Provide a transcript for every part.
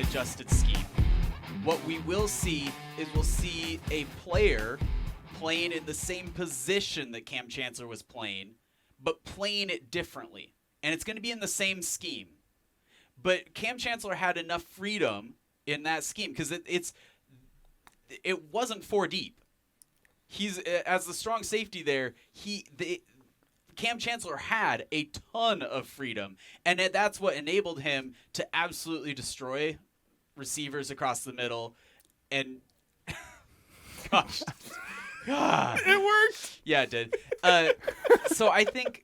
adjusted scheme. What we will see is we'll see a player playing in the same position that Cam Chancellor was playing, but playing it differently. And it's going to be in the same scheme. But Cam Chancellor had enough freedom in that scheme because it wasn't 4 deep. He's as the strong safety there. Cam Chancellor had a ton of freedom, and that's what enabled him to absolutely destroy receivers across the middle. And gosh, God. It worked. Yeah, it did. So I think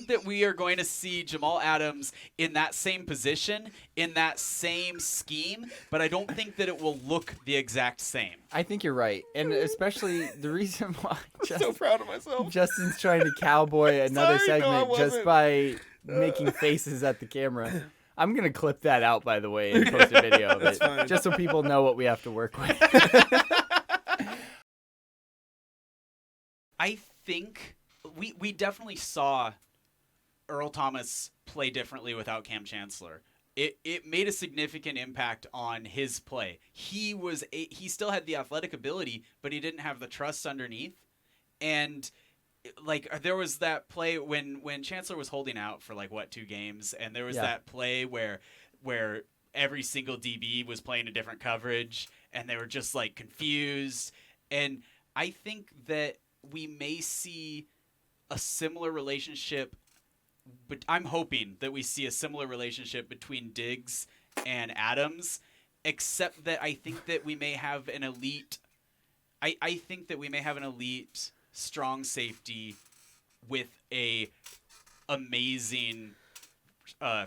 that we are going to see Jamal Adams in that same position, in that same scheme, but I don't think that it will look the exact same. I think you're right. And especially the reason why I'm so proud of myself. Justin's trying to cowboy another Sorry, no, I segment just wasn't. by making faces at the camera. I'm going to clip that out, by the way, and post a video of That's it, fine. just so people know what we have to work with. I think we definitely saw Earl Thomas play differently without Cam Chancellor. It made a significant impact on his play. He still had the athletic ability, but he didn't have the trust underneath. And like there was that play when Chancellor was holding out for 2 games, and there was that play where every single DB was playing a different coverage and they were just confused. And I think that we may see a similar relationship, but I'm hoping that we see a similar relationship between Diggs and Adams, except that I think that we may have an elite. I think that we may have an elite strong safety with a amazing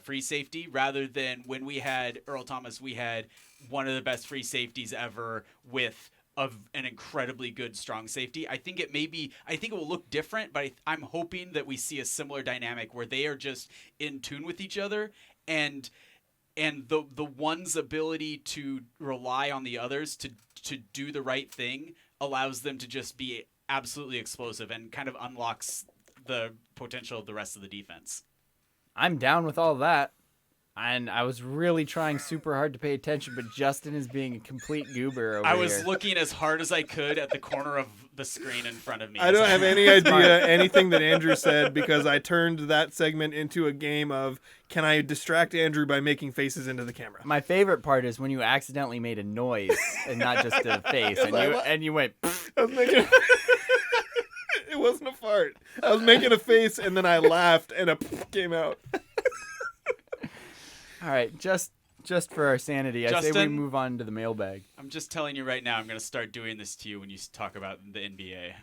free safety, rather than when we had Earl Thomas, we had one of the best free safeties ever with an incredibly good strong safety. I think it will look different, but I'm hoping that we see a similar dynamic where they are just in tune with each other, and the one's ability to rely on the others to do the right thing allows them to just be absolutely explosive and kind of unlocks the potential of the rest of the defense. I'm down with all that. And I was really trying super hard to pay attention, but Justin is being a complete goober over I was here. looking as hard as I could at the corner of the screen in front of me. I don't have any idea anything that Andrew said because I turned that segment into a game of can I distract Andrew by making faces into the camera. My favorite part is when you accidentally made a noise and not just a face, and you went. I was making. It wasn't a fart. I was making a face and then I laughed and a came out. All right, just for our sanity, I say we Justin? move on to the mailbag. I'm just telling you right now, I'm going to start doing this to you when you talk about the NBA.